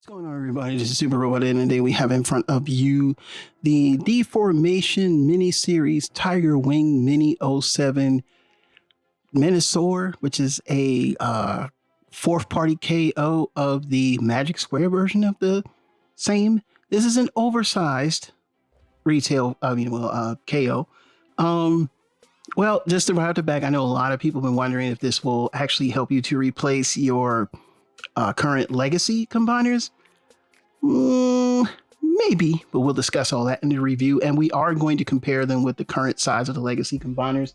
What's going on, everybody? This is Super Robot, and today we have in front of you the Deformation mini-series Tigerwing Mini-07 Menasor, which is a fourth party KO of the Magic Square version of the same. This is an oversized retail, KO. Well, just to right the back, I know a lot of people have been wondering if this will actually help you to replace your current legacy combiners. Maybe, but we'll discuss all that in the review, and we are going to compare them with the current size of the legacy combiners.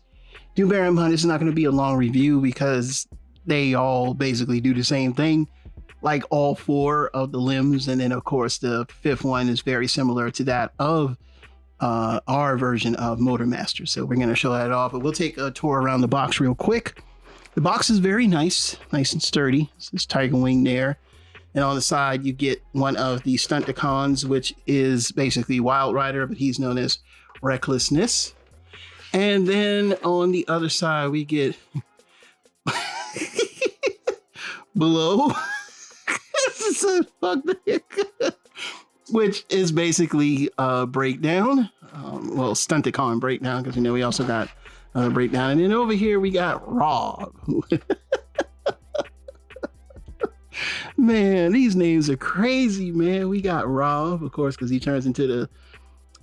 Do bear in mind, this is not going to be a long review because they all basically do the same thing, like all four of the limbs, and then of course the fifth one is very similar to that of our version of Motormaster. So we're going to show that off, but we'll take a tour around the box real quick. The box is very nice and sturdy. This Tigerwing there. And on the side, you get one of the Stunticons, which is basically Wild Rider, but he's known as Recklessness. And then on the other side, we get Below, which is basically Breakdown. Well, Stunticon Breakdown, because we also got Breakdown. And then over here, we got Rob. Man, these names are crazy, man. We got Rob, of course, because he turns into the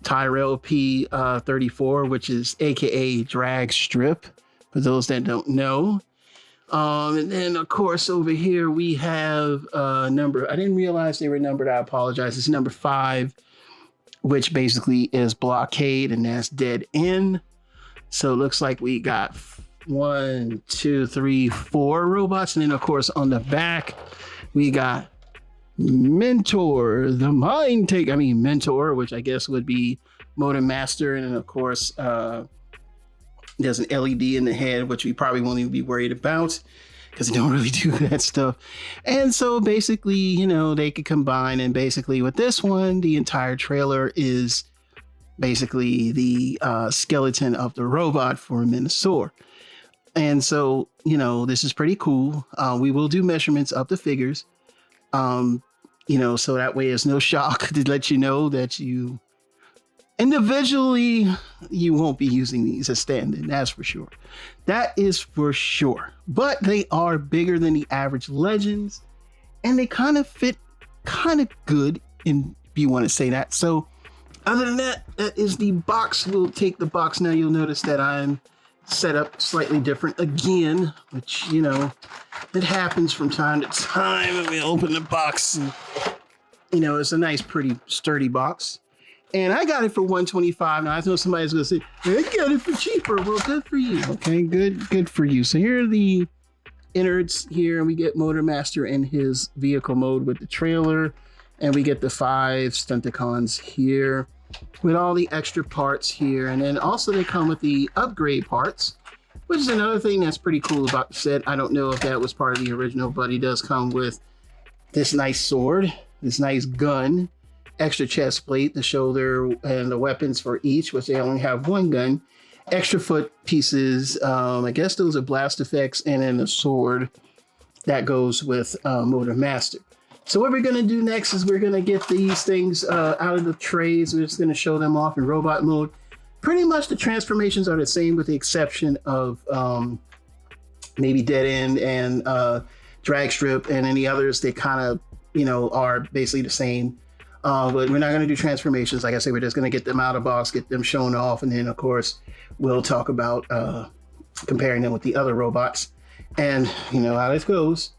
Tyrell P34, which is aka Drag Strip, for those that don't know. And then, of course, over here we have number. I didn't realize they were numbered. I apologize. It's number 5, which basically is Blockade, and that's Dead End. So it looks like we got 1, 2, 3, 4 robots, and then, of course, on the back we got Mentor, the Mentor, which I guess would be Motormaster. And then, of course, there's an LED in the head, which we probably won't even be worried about because they don't really do that stuff. And so basically, they could combine. And basically with this one, the entire trailer is basically the skeleton of the robot for Menasor. And so, this is pretty cool. We will do measurements of the figures, so that way there's no shock to let you know that you individually, you won't be using these as stand-in. That's for sure. That is for sure. But they are bigger than the average Legends, and they kind of fit kind of good, if you want to say that. So other than that, that is the box. We'll take the box now. You'll notice that I'm set up slightly different again, which it happens from time to time. And we open the box, and it's a nice, pretty sturdy box. And I got it for $125. Now I know somebody's gonna say, I got it for cheaper. Well, good for you. Okay, good for you. So here are the innards. Here we get Motormaster in his vehicle mode with the trailer, and we get the 5 Stunticons here with all the extra parts here. And then also they come with the upgrade parts, which is another thing that's pretty cool about the set. I don't know if that was part of the original, but he does come with this nice sword, this nice gun, extra chest plate, the shoulder, and the weapons for each, which they only have one gun, extra foot pieces. I guess those are blast effects, and then the sword that goes with Motormaster. So what we're going to do next is we're going to get these things out of the trays. We're just going to show them off in robot mode. Pretty much the transformations are the same with the exception of maybe Dead End and Drag Strip, and any others. They kind of, are basically the same. But we're not going to do transformations. Like I said, we're just going to get them out of the box, get them shown off, and then, of course, we'll talk about comparing them with the other robots. And how this goes.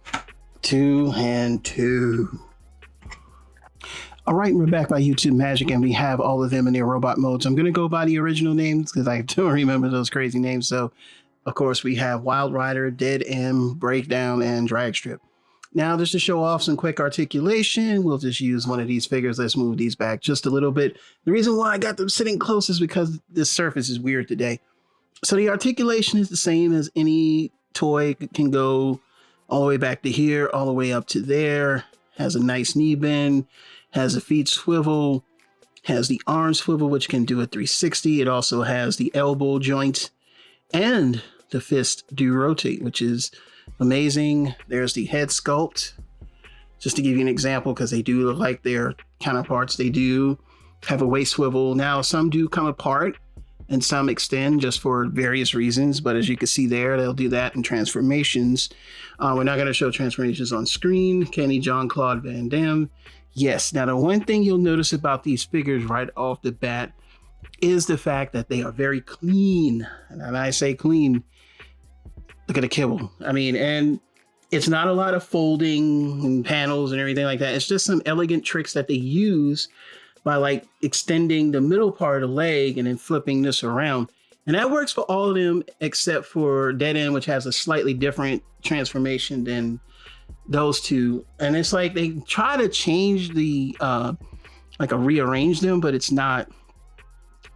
2 and 2. All right, we're back by YouTube Magic, and we have all of them in their robot modes. I'm going to go by the original names because I don't remember those crazy names. So, of course, we have Wild Rider, Dead End, Breakdown, and Drag Strip. Now, just to show off some quick articulation, we'll just use one of these figures. Let's move these back just a little bit. The reason why I got them sitting close is because this surface is weird today. So the articulation is the same as any toy. It can go all the way back to here, all the way up to there. Has a nice knee bend, has a feet swivel, has the arm swivel, which can do a 360. It also has the elbow joint, and the fist do rotate, which is amazing. There's the head sculpt. just to give you an example, because they do look like their counterparts. They do have a waist swivel. Now, some do come apart and some extend just for various reasons. But as you can see there, they'll do that in transformations. We're not going to show transformations on screen. Kenny, John Claude Van Damme. Yes. Now, the one thing you'll notice about these figures right off the bat is the fact that they are very clean. And I say clean, look at the kibble. I mean, and it's not a lot of folding and panels and everything like that. It's just some elegant tricks that they use by like extending the middle part of the leg and then flipping this around. And that works for all of them except for Dead End, which has a slightly different transformation than those two. And it's like they try to change the, rearrange them, but it's not,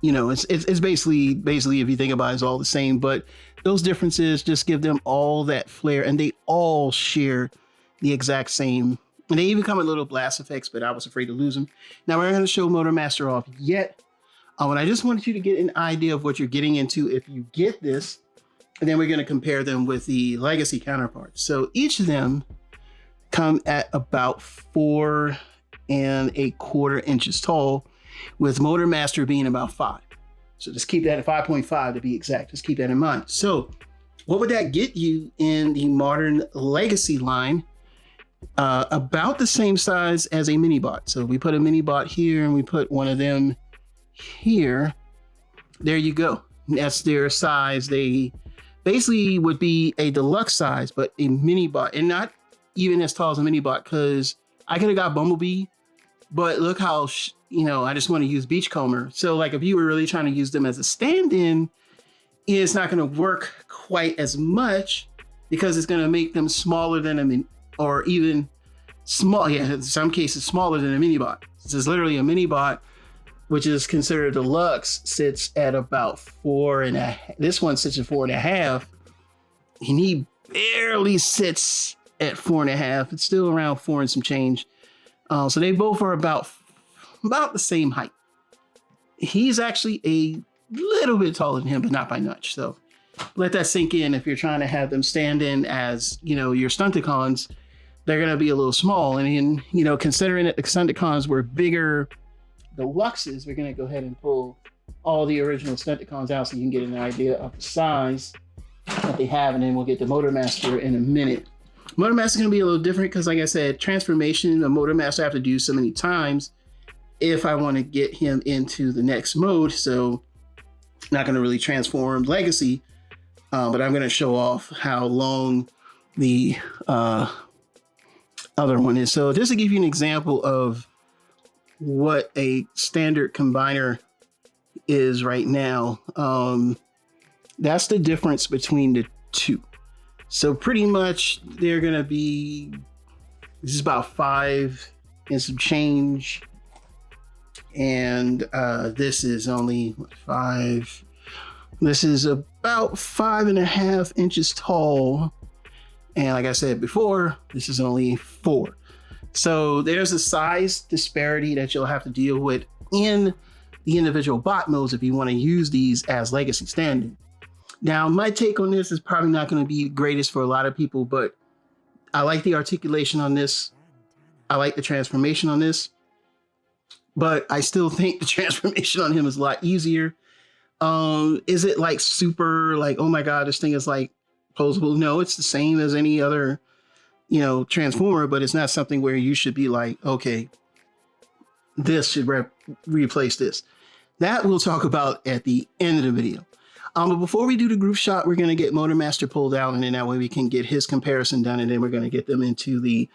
it's basically if you think about it, it's all the same. But those differences just give them all that flair, and they all share the exact same. And they even come with little blast effects, but I was afraid to lose them. Now we're going to show Motormaster off yet. And I just wanted you to get an idea of what you're getting into if you get this. And then we're going to compare them with the legacy counterparts. So each of them come at about 4¼ inches tall, with Motormaster being about 5. So just keep that at 5.5 to be exact. Just keep that in mind. So what would that get you in the modern legacy line? About the same size as a mini bot. So we put a mini bot here and we put one of them here. There you go. That's their size. They basically would be a deluxe size, but a mini bot, and not even as tall as a mini bot, because I could have got Bumblebee, but look how, I just want to use Beachcomber. So like if you were really trying to use them as a stand-in, it's not going to work quite as much because it's going to make them smaller than a or even small, in some cases smaller than a mini bot. This is literally a mini bot, which is considered deluxe, sits at about 4.5. This one sits at 4.5, and he barely sits at 4.5. It's still around 4 and some change. So they both are about the same height. He's actually a little bit taller than him, but not by much. So let that sink in. If you're trying to have them stand in as, your Stunticons, they're going to be a little small. And in, considering that the Stunticons were bigger deluxes, we're going to go ahead and pull all the original Stunticons out so you can get an idea of the size that they have. And then we'll get the Motormaster in a minute. Motormaster is going to be a little different because, like I said, transformation of Motormaster I have to do so many times if I want to get him into the next mode. So not going to really transform Legacy, but I'm going to show off how long the other one is. So just to give you an example of what a standard combiner is right now, that's the difference between the two. So pretty much they're going to be, this is about 5 and some change. And this is only 5. This is about 5.5 inches tall. And like I said before, this is only 4. So there's a size disparity that you'll have to deal with in the individual bot modes if you want to use these as legacy stand-in. Now, my take on this is probably not going to be the greatest for a lot of people, but I like the articulation on this. I like the transformation on this, but I still think the transformation on him is a lot easier. Is it like super, like, oh my God, this thing is like posable? No, it's the same as any other, transformer, but it's not something where you should be like, okay, this should replace this. That we'll talk about at the end of the video. But before we do the group shot, we're going to get Motormaster pulled out, and then that way we can get his comparison done, and then we're going to get them into the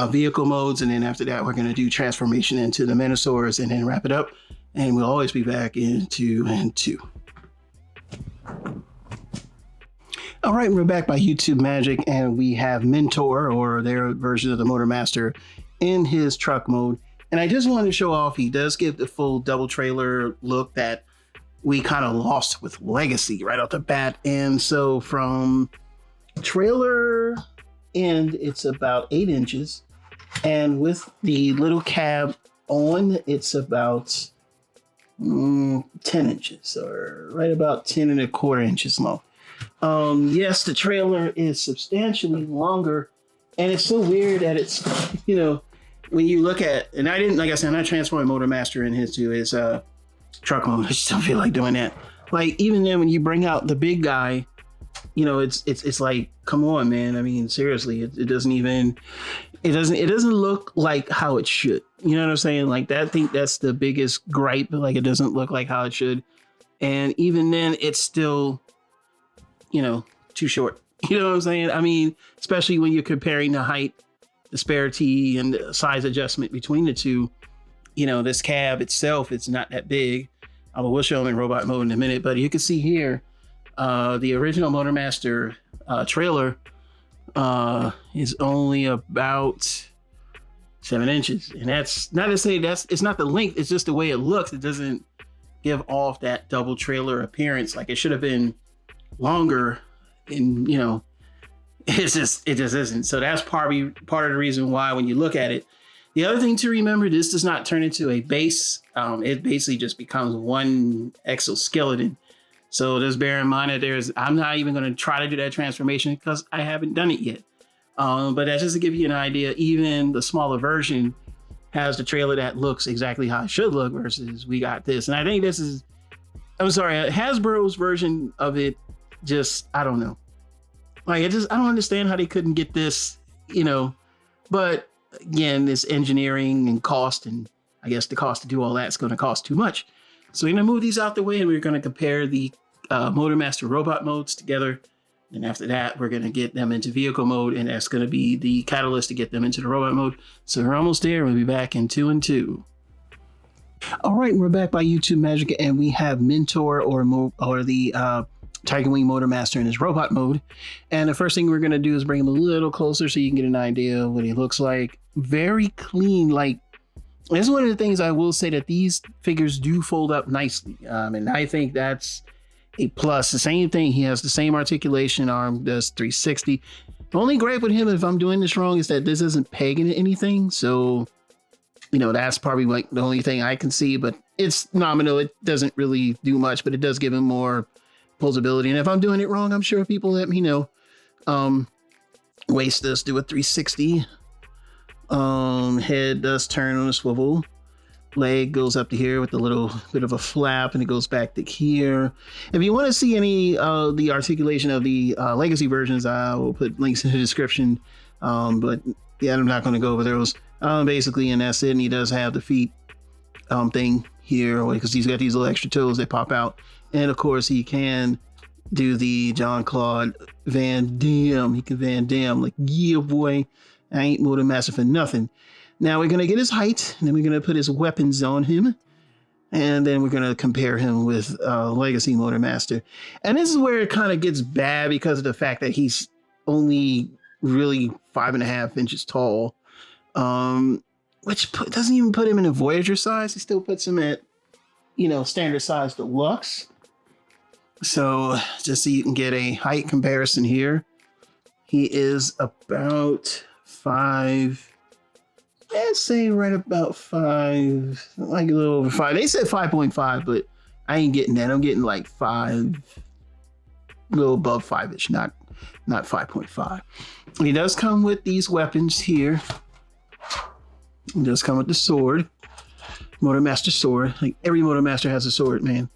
vehicle modes, and then after that we're going to do transformation into the Menasors, and then wrap it up, and we'll always be back in 2 and 2. All right, we're back by YouTube Magic, and we have Mentor, or their version of the Motormaster, in his truck mode. And I just wanted to show off, he does give the full double trailer look that we kind of lost with Legacy right off the bat. And so from trailer end, it's about 8 inches. And with the little cab on, it's about 10 inches, or right about 10.25 inches long. Yes, the trailer is substantially longer And it's so weird that it's, you know, when you look at, and I didn't, like I said, I'm not transforming Motormaster in his to his truck mode. I just don't feel like doing that. Like, even then when you bring out the big guy, you know, it's like, come on, man. I mean, seriously, it doesn't even, it doesn't look like how it should. You know what I'm saying? Like that, I think that's the biggest gripe. Like, it doesn't look like how it should. And even then, it's still, you know, too short. You know what I'm saying? I mean, especially when you're comparing the height disparity and the size adjustment between the two. You know, this cab itself, it's not that big. I will show them in robot mode in a minute, but you can see here, the original Motormaster trailer is only about 7 inches. And that's not to say it's not the length, it's just the way it looks. It doesn't give off that double trailer appearance. Like, it should have been longer, and you know, it just isn't. So that's probably part of the reason why when you look at it. The other thing to remember, this does not turn into a base. It basically just becomes one exoskeleton. So just bear in mind that I'm not even going to try to do that transformation because I haven't done it yet. But that's just to give you an idea. Even the smaller version has the trailer that looks exactly how it should look versus we got this. And I think this is, I'm sorry, Hasbro's version of it just, I don't know. Like, I don't understand how they couldn't get this, you know, but again, this engineering and cost, and I guess the cost to do all that's going to cost too much. So we're going to move these out the way, and we're going to compare the Motormaster robot modes together. And after that, we're going to get them into vehicle mode, and that's going to be the catalyst to get them into the robot mode. So we're almost there. We'll be back in 2 and 2. All right, we're back by YouTube Magic, and we have Mentor or the Tigerwing Motormaster in his robot mode. And the first thing we're going to do is bring him a little closer so you can get an idea of what he looks like. Very clean. Like, this is one of the things I will say, that these figures do fold up nicely. And I think that's a plus. The same thing, he has the same articulation, arm does 360. The only gripe with him, if I'm doing this wrong, is that this isn't pegging anything. So, you know, that's probably like the only thing I can see, but it's nominal. It doesn't really do much, but it does give him more posability. And if I'm doing it wrong, I'm sure people let me know. Waist does do a 360. Head does turn on a swivel. Leg goes up to here with a little bit of a flap, and it goes back to here. If you want to see any the articulation of the legacy versions, I will put links in the description. But yeah, I'm not going to go over those. Basically, and that's it. And he does have the feet thing here, because he's got these little extra toes that pop out. And of course, he can do the Jean-Claude Van Damme. He can Van Damme, like, yeah, boy, I ain't Motormaster for nothing. Now we're going to get his height, and then we're going to put his weapons on him. And then we're going to compare him with Legacy Motormaster. And this is where it kind of gets bad because of the fact that he's only really 5.5 inches tall. Which doesn't even put him in a Voyager size. It still puts him at, you know, standard size deluxe. So just so you can get a height comparison here, he is about 5, let's say right about 5, like a little over 5. They said 5.5, but I ain't getting that. I'm getting like 5, a little above 5-ish, not 5.5. He does come with these weapons here. He does come with the sword, Motormaster sword. Like, every Motormaster has a sword, man.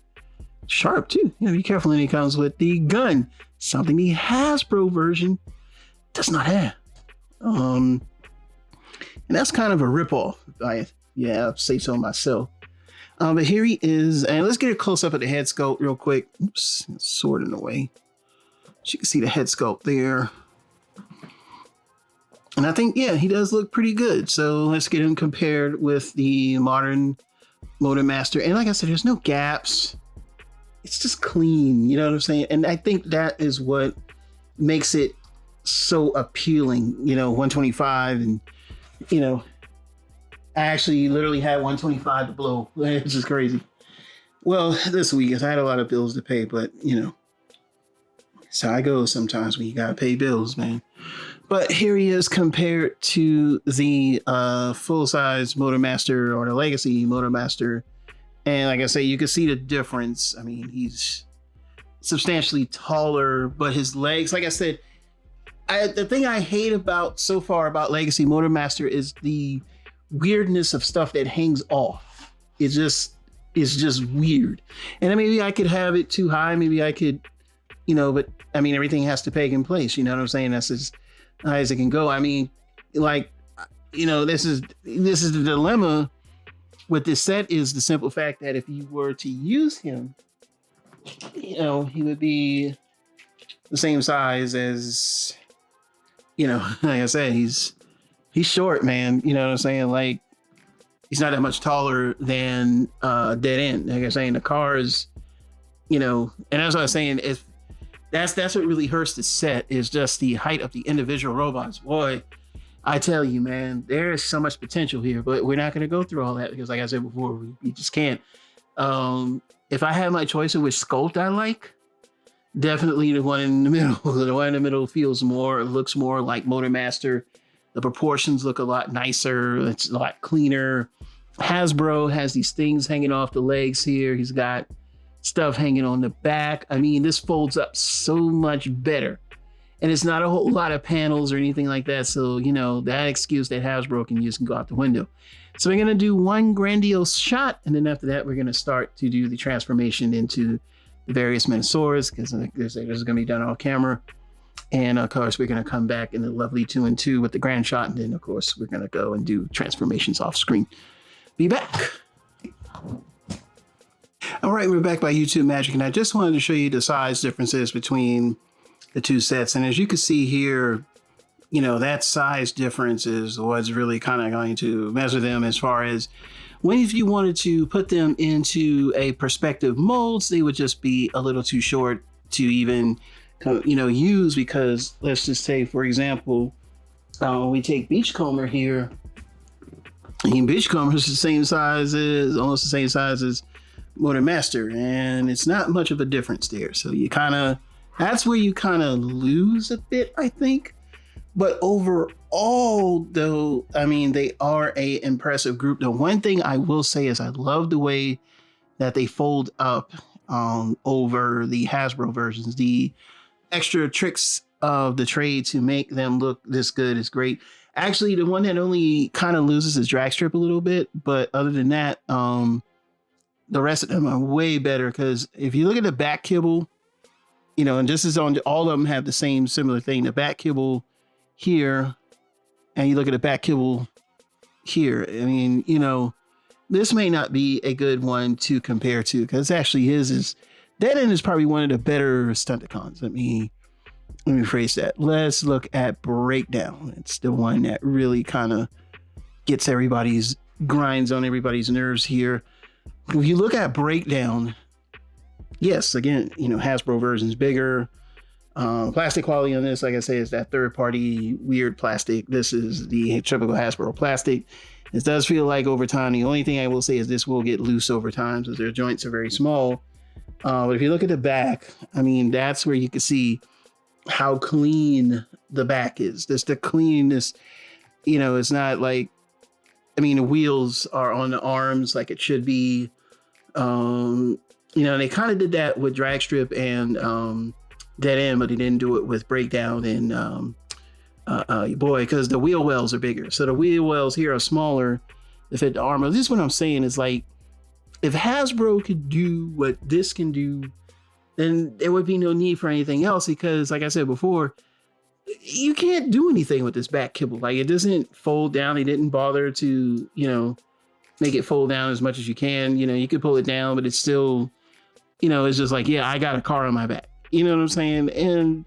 Sharp too. You know, be careful. And he comes with the gun, something the Hasbro version does not have. And that's kind of a ripoff. I'll say so myself. But here he is, and let's get a close up at the head sculpt real quick. Oops, sword in the way. So you can see the head sculpt there. And I think, yeah, he does look pretty good. So let's get him compared with the modern Motormaster. And like I said, there's no gaps. It's just clean, you know what I'm saying? And I think that is what makes it so appealing, you know, 125. And, you know, I actually literally had 125 to blow, which is crazy. Well, this week, I had a lot of bills to pay, but, you know, that's how I go sometimes when you got to pay bills, man. But here he is compared to the full-size Motormaster or the Legacy Motormaster. And like I say, you can see the difference. I mean, he's substantially taller, but his legs, like I said, the thing I hate about so far about Legacy Motormaster is the weirdness of stuff that hangs off. It's just weird. And then maybe I could have it too high. Maybe I could, but I mean, everything has to peg in place. You know what I'm saying? That's as high as it can go. I mean, like, this is the dilemma with this set, is the simple fact that if you were to use him, he would be the same size as, like I said, he's short, man. You know what I'm saying? Like, he's not that much taller than Dead End. Like I'm saying, the cars, and that's what I'm saying. If that's what really hurts the set, is just the height of the individual robots. Boy, I tell you, man, there is so much potential here, but we're not going to go through all that because, like I said before, we just can't. If I had my choice of which sculpt I like, definitely the one in the middle. The one in the middle looks more like Motormaster. The proportions look a lot nicer. It's a lot cleaner. Hasbro has these things hanging off the legs here. He's got stuff hanging on the back. I mean, this folds up so much better. And it's not a whole lot of panels or anything like that. So, that excuse that Hasbro can use can go out the window. So we're going to do one grandiose shot. And then after that, we're going to start to do the transformation into the various Menasors, because this is going to be done on camera. And of course, we're going to come back in the lovely 2 and 2 with the grand shot. And then, of course, we're going to go and do transformations off screen. Be back. All right, we're back by YouTube Magic. And I just wanted to show you the size differences between the two sets. And as you can see here, that size difference is what's really kind of going to measure them as far as when, if you wanted to put them into a perspective molds, they would just be a little too short to even, use, because let's just say, for example, we take Beachcomber here. And Beachcomber is almost the same size as Motormaster, and it's not much of a difference there. So that's where you kind of lose a bit, I think. But overall, though, I mean, they are a impressive group. The one thing I will say is I love the way that they fold up over the Hasbro versions. The extra tricks of the trade to make them look this good is great. Actually, the one that only kind of loses is drag strip a little bit. But other than that, the rest of them are way better, because if you look at the back kibble, and this is on all of them have the same similar thing. The back kibble here, and you look at the back kibble here. I mean, this may not be a good one to compare to, because actually Dead End is probably one of the better Stunticons. Let me rephrase that. Let's look at Breakdown. It's the one that really kind of grinds on everybody's nerves here. If you look at Breakdown, yes, again, Hasbro version's bigger. Plastic quality on this, like I say, is that third-party weird plastic. This is the typical Hasbro plastic. It does feel like over time. The only thing I will say is this will get loose over time, because their joints are very small. But if you look at the back, I mean, that's where you can see how clean the back is. Just the cleanness, it's not like, I mean, the wheels are on the arms like it should be. They kind of did that with drag strip and Dead End, but they didn't do it with Breakdown and because the wheel wells are bigger. So the wheel wells here are smaller to fit the armor. This is what I'm saying is, like, if Hasbro could do what this can do, then there would be no need for anything else, because, like I said before, you can't do anything with this back kibble. Like, it doesn't fold down. They didn't bother to, make it fold down as much as you can. You could pull it down, but it's still, it's just like, yeah, I got a car on my back. You know what I'm saying? And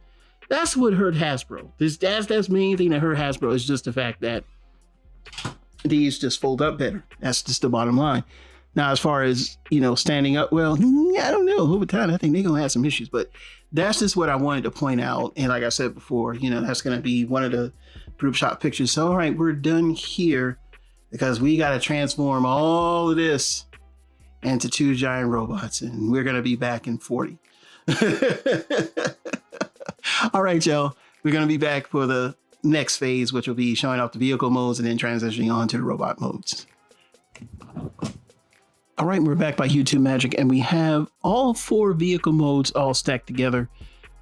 that's what hurt Hasbro. That's the main thing that hurt Hasbro, is just the fact that these just fold up better. That's just the bottom line. Now, as far as, standing up, well, I don't know. Over time, I think they're going to have some issues. But that's just what I wanted to point out. And like I said before, that's going to be one of the group shot pictures. So, all right, we're done here, because we got to transform all of this into 2 giant robots. And we're going to be back in 40. All right, y'all. We're going to be back for the next phase, which will be showing off the vehicle modes and then transitioning on to the robot modes. All right, we're back by YouTube Magic, and we have all 4 vehicle modes all stacked together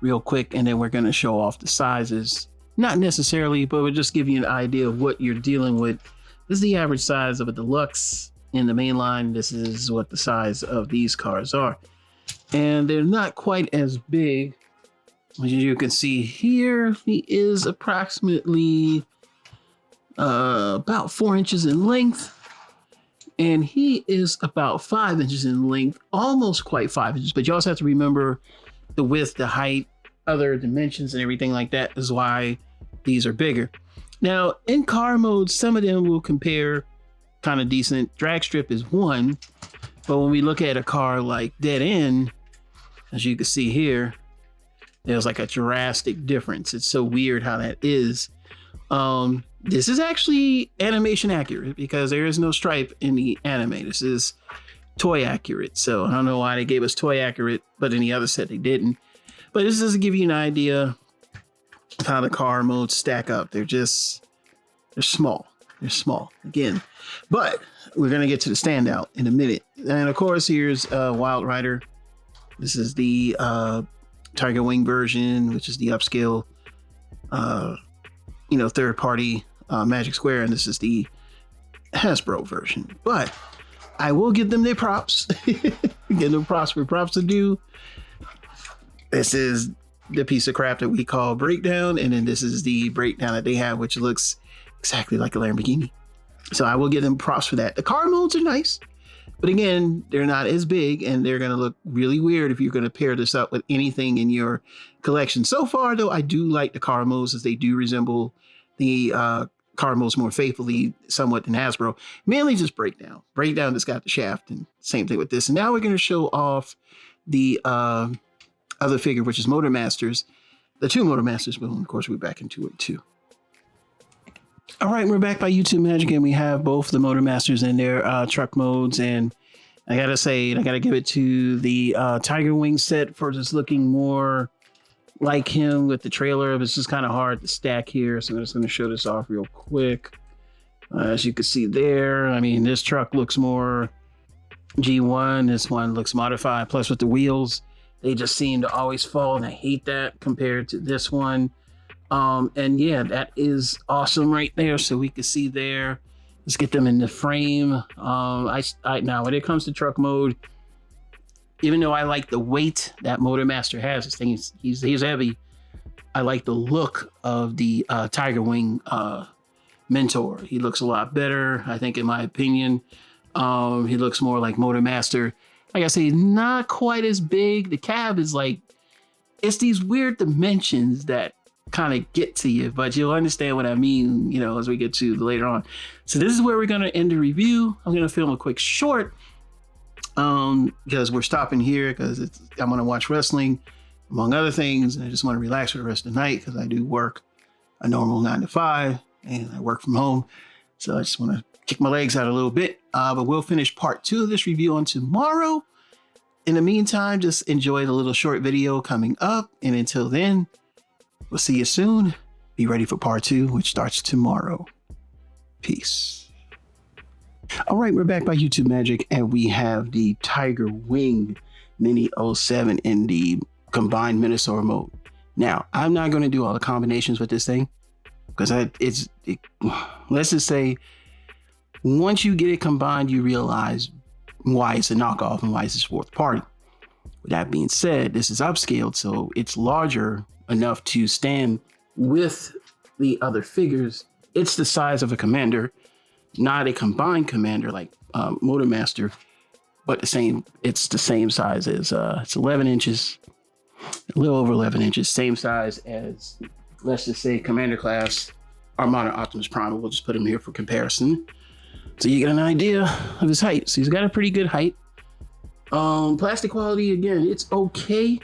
real quick, and then we're going to show off the sizes Not necessarily, but we'll just give you an idea of what you're dealing with. This is the average size of a deluxe in the main line. This is what the size of these cars are. And they're not quite as big. As you can see here, he is approximately about 4 inches in length. And he is about 5 inches in length, almost quite 5 inches. But you also have to remember the width, the height, other dimensions and everything like that is why these are bigger. Now in car mode, some of them will compare kind of decent. Drag strip is one, but when we look at a car like Dead End, as you can see here, there's like a drastic difference. It's so weird how that is. This is actually animation accurate because there is no stripe in the anime. This is toy accurate. So I don't know why they gave us toy accurate, but in the other set they didn't. But this does give you an idea of how the car modes stack up. They're small. They're small again, but we're going to get to the standout in a minute. And of course, here's Wild Rider. This is the Tigerwing version, which is the upscale, third party Magic Square. And this is the Hasbro version, but I will give them their props. Give them props where props are due. This is the piece of crap that we call Breakdown. And then this is the Breakdown that they have, which looks exactly like a Lamborghini. So I will give them props for that. The car modes are nice, but again, they're not as big and they're going to look really weird if you're going to pair this up with anything in your collection. So far though, I do like the car modes as they do resemble the car modes more faithfully somewhat than Hasbro. Mainly just Breakdown. Breakdown just got the shaft, and same thing with this. And now we're going to show off the other figure, which is Motormasters, the two Motormasters, but of course we're back into it too. All right, we're back by YouTube Magic, and we have both the Motormasters in their truck modes. And I gotta say, I gotta give it to the Tigerwing set for just looking more like him with the trailer. It's just kind of hard to stack here, so I'm just gonna show this off real quick. As you can see there, I mean, this truck looks more G1. This one looks modified. Plus with the wheels, they just seem to always fall, and I hate that compared to this one. And yeah, that is awesome right there. So we can see there. Let's get them in the frame. Now when it comes to truck mode, even though I like the weight that Motormaster has, this thing he's heavy. I like the look of the Tigerwing Mentor. He looks a lot better, I think, in my opinion. He looks more like Motormaster. Like I say, not quite as big. The cab is like, it's these weird dimensions that kind of get to you, but you'll understand what I mean, as we get to later on. So this is where we're going to end the review. I'm going to film a quick short because we're stopping here because I'm going to watch wrestling, among other things. And I just want to relax for the rest of the night because I do work a normal 9 to 5 and I work from home. So I just want to kick my legs out a little bit, but we'll finish part 2 of this review on tomorrow. In the meantime, just enjoy the little short video coming up. And until then, we'll see you soon. Be ready for part 2, which starts tomorrow. Peace. All right, we're back by YouTube Magic, and we have the Tigerwing MINI-07 in the combined Menasor mode. Now, I'm not going to do all the combinations with this thing because let's just say once you get it combined, you realize why it's a knockoff and why it's a fourth party. With that being said, this is upscaled, so it's larger enough to stand with the other figures. It's the size of a commander, not a combined commander like Motormaster, but it's the same size as it's 11 inches, a little over 11 inches, same size as, let's just say, commander class Armada Optimus Prime. We'll just put him here for comparison so you get an idea of his height. So he's got a pretty good height. Plastic quality, again, it's okay.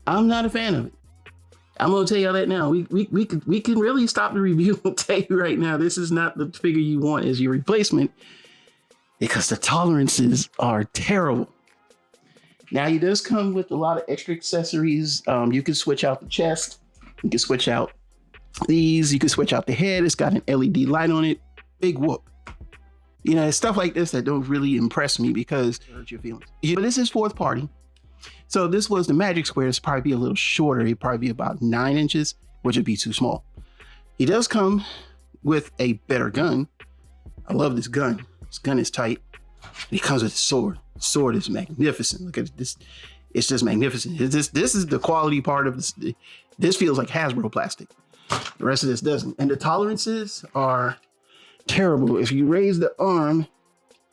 I'm not a fan of it. I'm gonna tell y'all that now. We can really stop the review and tell you right now, this is not the figure you want as your replacement because the tolerances are terrible. Now he does come with a lot of extra accessories. You can switch out the chest. You can switch out these. You can switch out the head. It's got an LED light on it. Big whoop. It's stuff like this that don't really impress me because it hurts your feelings. But this is fourth party. So this was the Magic Square. It's probably be a little shorter. It'd probably be about 9 inches, which would be too small. He does come with a better gun. I love this gun. This gun is tight. He comes with a sword. The sword is magnificent. Look at this. It's just magnificent. This is the quality part of this. This feels like Hasbro plastic. The rest of this doesn't. And the tolerances are terrible. If you raise the arm,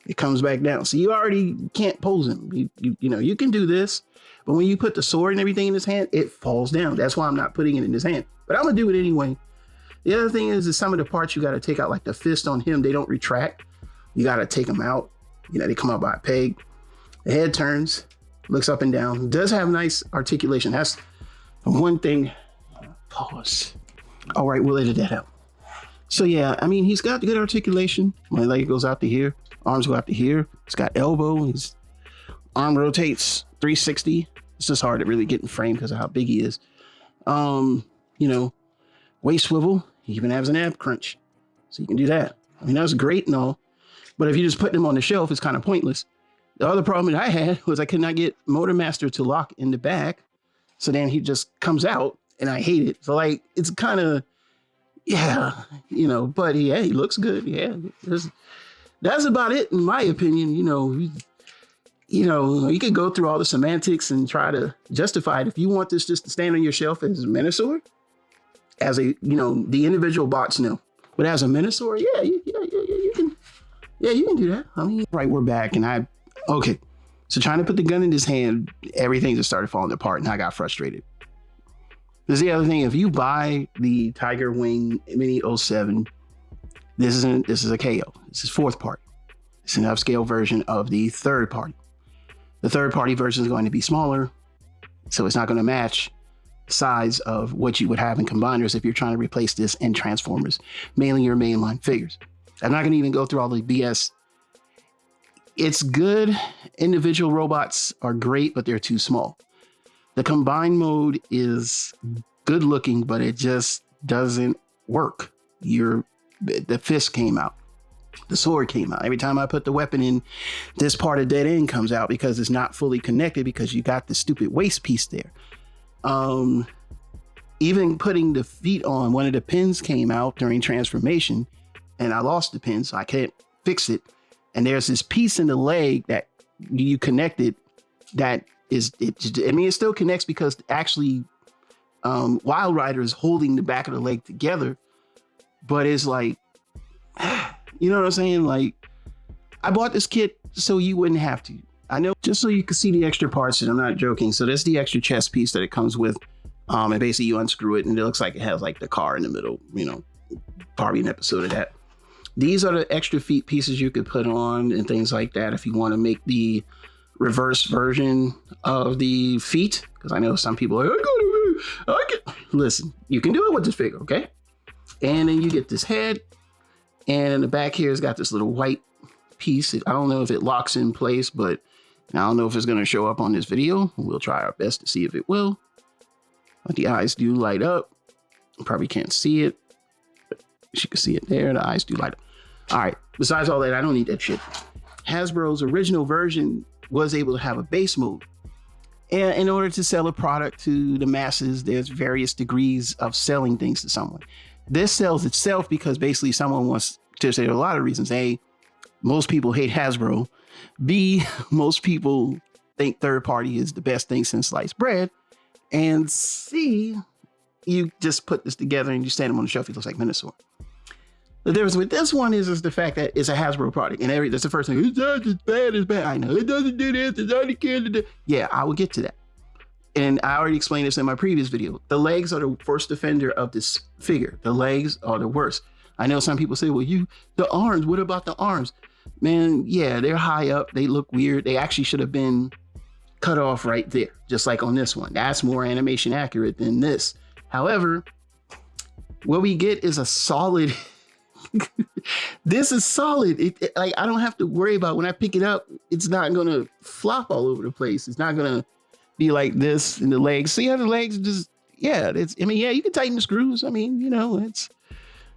it comes back down. So you already can't pose him. You know, you can do this, but when you put the sword and everything in his hand, it falls down. That's why I'm not putting it in his hand. But I'm gonna do it anyway. The other thing is some of the parts you got to take out, like the fist on him, they don't retract. You got to take them out. You know, they come out by a peg. The head turns, looks up and down. Does have nice articulation. That's one thing. Pause. All right, we'll edit that out. So yeah, I mean, he's got good articulation. My leg goes out to here. Arms go out to here. He's got elbow. His arm rotates 360. It's just hard to really get in frame because of how big he is. You know, waist swivel. He even has an ab crunch. So you can do that. I mean, that's great and all. But if you just put him on the shelf, it's kind of pointless. The other problem that I had was I could not get Motormaster to lock in the back. So then he just comes out and I hate it. So like, it's kind of, yeah, you know, but yeah, he looks good. Yeah, that's about it in my opinion. You know, you could go through all the semantics and try to justify it. If you want this just to stand on your shelf as a Menasor, as a, you know, the individual bots know, but as a Menasor, yeah, you can do that. I mean, right, we're back and okay. So trying to put the gun in his hand, everything just started falling apart and I got frustrated. There's the other thing. If you buy the Tigerwing MINI-07, this is a KO. This is fourth party. It's an upscale version of the third party. The third party version is going to be smaller, so it's not going to match the size of what you would have in combiners if you're trying to replace this in Transformers, mainly your mainline figures. I'm not going to even go through all the BS. It's good. Individual robots are great, but they're too small. The combined mode is good looking, but it just doesn't work. The fist came out. The sword came out. Every time I put the weapon in, this part of dead end comes out because it's not fully connected because you got the stupid waist piece there. Even putting the feet on, one of the pins came out during transformation and I lost the pin, so I can't fix it. And there's this piece in the leg that you connected that is, it still connects because actually Wild Rider is holding the back of the leg together, but it's like, you know what I'm saying? Like, I bought this kit so you wouldn't have to. I know, just so you can see the extra parts, and I'm not joking. So that's the extra chest piece that it comes with. And basically you unscrew it and it looks like it has like the car in the middle, you know, probably an episode of that. These are the extra feet pieces you could put on and things like that if you want to make the reverse version of the feet. Because I know some people are like, listen, you can do it with this figure, okay? And then you get this head, and in the back here has got this little white piece. I don't know if it locks in place, but I don't know if it's going to show up on this video. We'll try our best to see if it will. But the eyes do light up. You probably can't see it. You can see it there. The eyes do light up. All right. Besides all that, I don't need that shit. Hasbro's original version was able to have a base mode. And in order to sell a product to the masses, there's various degrees of selling things to someone. This sells itself because basically someone wants to say, there are a lot of reasons. A, most people hate Hasbro. B, most people think third party is the best thing since sliced bread. And C, you just put this together and you stand them on the shelf. It looks like Menasor. The difference with this one is the fact that it's a Hasbro product. And that's the first thing. It's not as bad as bad. I know it doesn't do this. It's only can do. Yeah, I will get to that. And I already explained this in my previous video. The legs are the first offender of this figure. The legs are the worst. I know some people say, well, the arms, what about the arms? Man, yeah, they're high up. They look weird. They actually should have been cut off right there, just like on this one. That's more animation accurate than this. However, what we get is a solid. This is solid. Like, I don't have to worry about when I pick it up, it's not going to flop all over the place. It's not going to be like this in the legs. See how the legs just, yeah, you can tighten the screws. I mean, you know,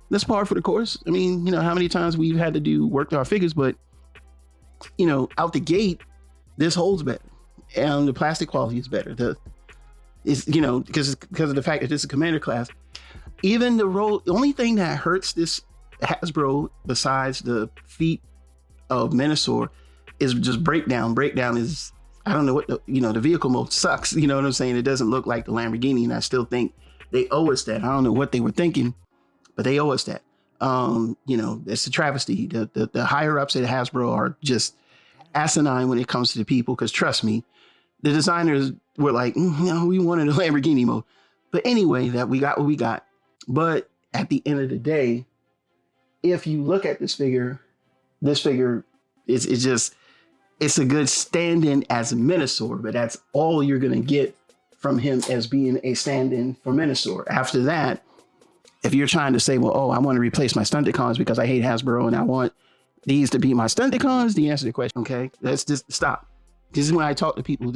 that's par for the course. I mean, you know, how many times we've had to do work to our figures, but, you know, out the gate, this holds better and the plastic quality is better. It's, you know, because of the fact that this is a commander class. Even the only thing that hurts this Hasbro besides the feet of Menasor is just breakdown. Breakdown is, I don't know what the vehicle mode sucks. You know what I'm saying? It doesn't look like the Lamborghini, and I still think they owe us that. I don't know what they were thinking, but they owe us that. It's a travesty. The higher ups at Hasbro are just asinine when it comes to the people, because trust me, the designers were like, no, we wanted a Lamborghini mode. But anyway, that we got what we got. But at the end of the day, if you look at this figure it's a good stand-in as a Menasor, but that's all you're gonna get from him as being a stand-in for Menasor. After that, if you're trying to say, well, oh, I want to replace my Stunticons because I hate Hasbro and I want these to be my Stunticons, the answer to the question, okay, let's just stop. This is when I talk to people.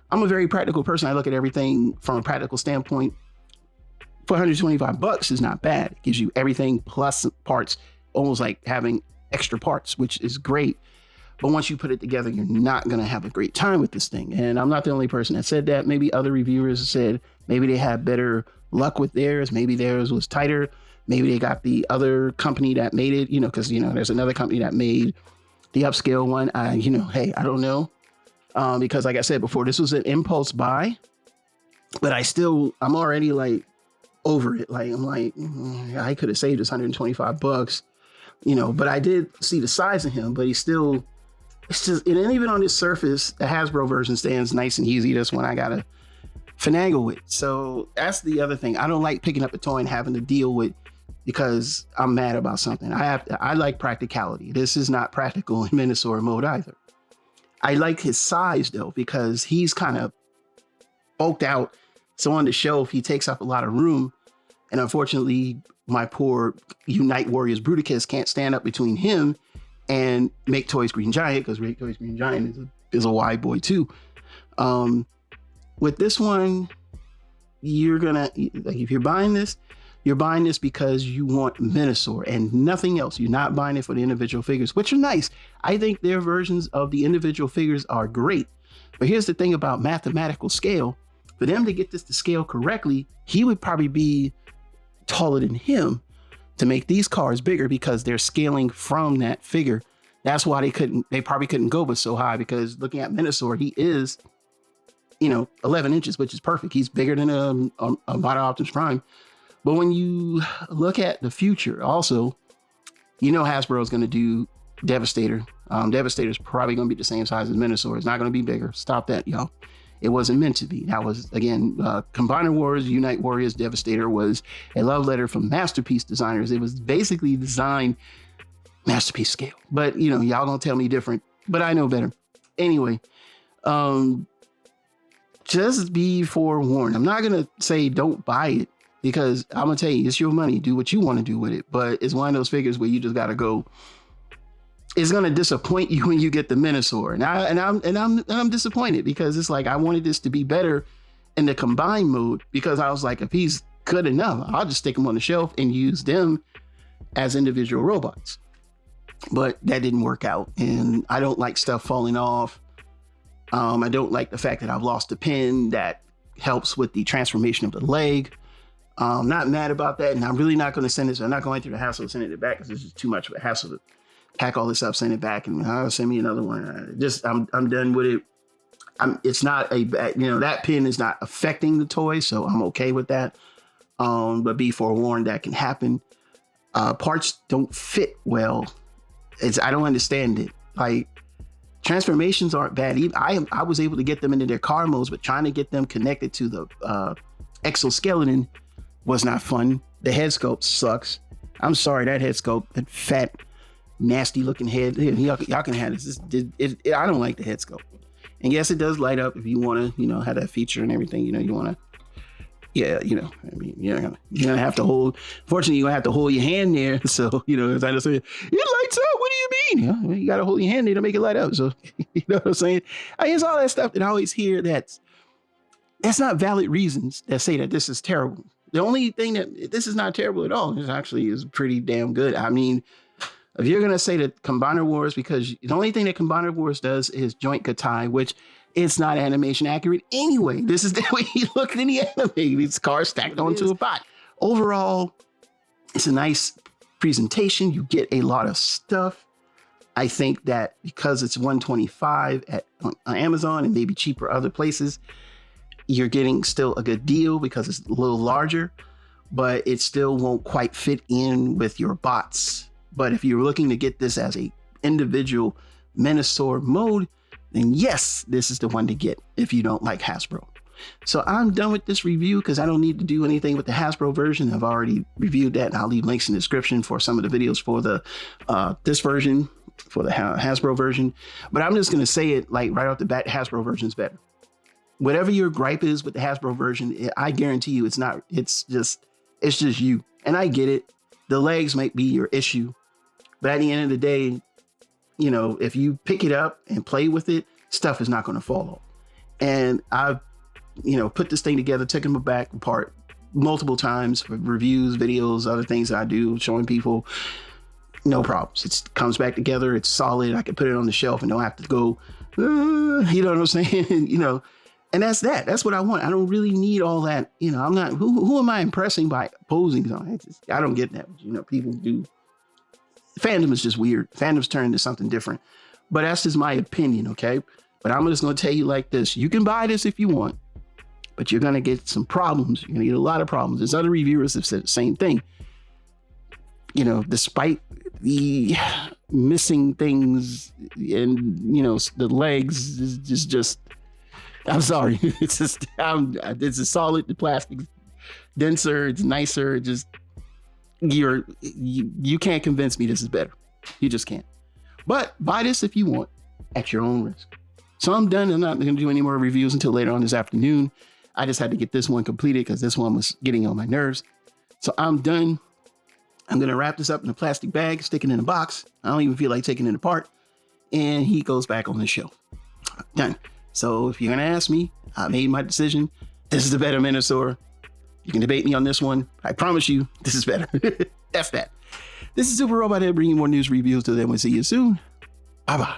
I'm a very practical person. I look at everything from a practical standpoint. For $125 is not bad. It gives you everything plus parts, almost like having extra parts, which is great. But once you put it together, you're not going to have a great time with this thing. And I'm not the only person that said that. Maybe other reviewers said maybe they had better luck with theirs. Maybe theirs was tighter. Maybe they got the other company that made it, because, there's another company that made the upscale one. Hey, I don't know. Because like I said before, this was an impulse buy, but I'm already like over it. Like, I'm like, I could have saved this $125, but I did see the size of him, but it's just, it ain't even on this surface. The Hasbro version stands nice and easy. This one I gotta finagle with. So that's the other thing. I don't like picking up a toy and having to deal with because I'm mad about something. I like practicality. This is not practical in Menasor mode either. I like his size though, because he's kind of bulked out. So on the shelf, he takes up a lot of room. And unfortunately, my poor Unite Warriors Bruticus can't stand up between him and Make Toys Green Giant, because Make Toys Green Giant is a wide boy too. With this one, you're gonna, like, if you're buying this because you want Menasor and nothing else. You're not buying it for the individual figures, which are nice. I think their versions of the individual figures are great. But here's the thing about mathematical scale. For them to get this to scale correctly, he would probably be taller than him to make these cars bigger, because they're scaling from that figure. That's why they probably couldn't go but so high, because looking at Menasor, he is, 11 inches, which is perfect. He's bigger than a Model Optimus Prime. But when you look at the future, also, Hasbro is going to do Devastator. Devastator is probably going to be the same size as Menasor. It's not going to be bigger. Stop that, y'all. It wasn't meant to be. That was, again, Combiner Wars, Unite Warriors, Devastator was a love letter from Masterpiece designers. It was basically designed Masterpiece scale. But, y'all gonna tell me different, but I know better. Anyway, just be forewarned. I'm not going to say don't buy it, because I'm going to tell you, it's your money. Do what you want to do with it. But it's one of those figures where you just got to go. It's going to disappoint you when you get the Menasor. And I'm disappointed, because it's like, I wanted this to be better in the combined mode, because I was like, if he's good enough, I'll just stick him on the shelf and use them as individual robots. But that didn't work out. And I don't like stuff falling off. I don't like the fact that I've lost a pin that helps with the transformation of the leg. I'm not mad about that. And I'm really not going to send this. I'm not going through the hassle of sending it back, because this is too much of a hassle to pack all this up, send it back, and send me another one. I'm done with it. It's not that pin is not affecting the toy, so I'm okay with that. But be forewarned, that can happen. Parts don't fit well. I don't understand it. Like, transformations aren't bad. I was able to get them into their car modes, but trying to get them connected to the exoskeleton was not fun. The head sculpt sucks. I'm sorry, that head sculpt, that fat, nasty looking head. Y'all can have this. I don't like the head sculpt. And yes, it does light up if you want to, have that feature and everything. You want to. Yeah, you're gonna have to hold. Fortunately, you're gonna have to hold your hand there. So, as I just said, it lights up. What do you mean? You gotta hold your hand there to make it light up. So, you know what I'm saying? It's all that stuff that I always hear that's not valid reasons that say that this is terrible. The only thing that this is not terrible at all. It actually is pretty damn good. I mean, If you're going to say that Combiner Wars, because the only thing that Combiner Wars does is joint Katai, which it's not animation accurate anyway. This is the way he looked in the anime. These cars stacked onto a bot. Overall, it's a nice presentation. You get a lot of stuff. I think that because it's $125 on Amazon and maybe cheaper other places, you're getting still a good deal because it's a little larger, but it still won't quite fit in with your bots. But if you're looking to get this as a individual Menasor mode, then yes, this is the one to get if you don't like Hasbro. So I'm done with this review because I don't need to do anything with the Hasbro version. I've already reviewed that. I'll leave links in the description for some of the videos for the this version, for the Hasbro version. But I'm just going to say it like right off the bat, Hasbro version is better. Whatever your gripe is with the Hasbro version, I guarantee you it's not. It's just you. And I get it. The legs might be your issue. But at the end of the day, you know, if you pick it up and play with it, stuff is not going to fall off. And I've, you know, put this thing together, taken it back apart multiple times for reviews, videos, other things that I do, showing people. No problems. It comes back together. It's solid. I can put it on the shelf and don't have to go, you know what I'm saying? You know, and that's that. That's what I want. I don't really need all that. You know, I'm not, who am I impressing by posing on it? I don't get that. You know, people do. Fandom is just weird. Fandom's turned into something different. But that's just my opinion, okay? But I'm just going to tell you like this. You can buy this if you want, but you're going to get some problems. You're going to get a lot of problems. There's other reviewers that said the same thing. You know, despite the missing things and, you know, the legs is just, I'm sorry. It's just, it's a solid, the plastic's denser, it's nicer, just, you can't convince me this is better. You just can't. But buy this if you want at your own risk. So I'm done. I'm not going to do any more reviews until later on this afternoon. I just had to get this one completed because this one was getting on my nerves. So I'm done. I'm going to wrap this up in a plastic bag, stick it in a box. I don't even feel like taking it apart. And he goes back on the shelf. Done. So if you're going to ask me, I made my decision. This is the better Menasor. You can debate me on this one. I promise you, this is better. F that. This is Super Robot Head bringing more news reviews. Till then, we'll see you soon. Bye-bye.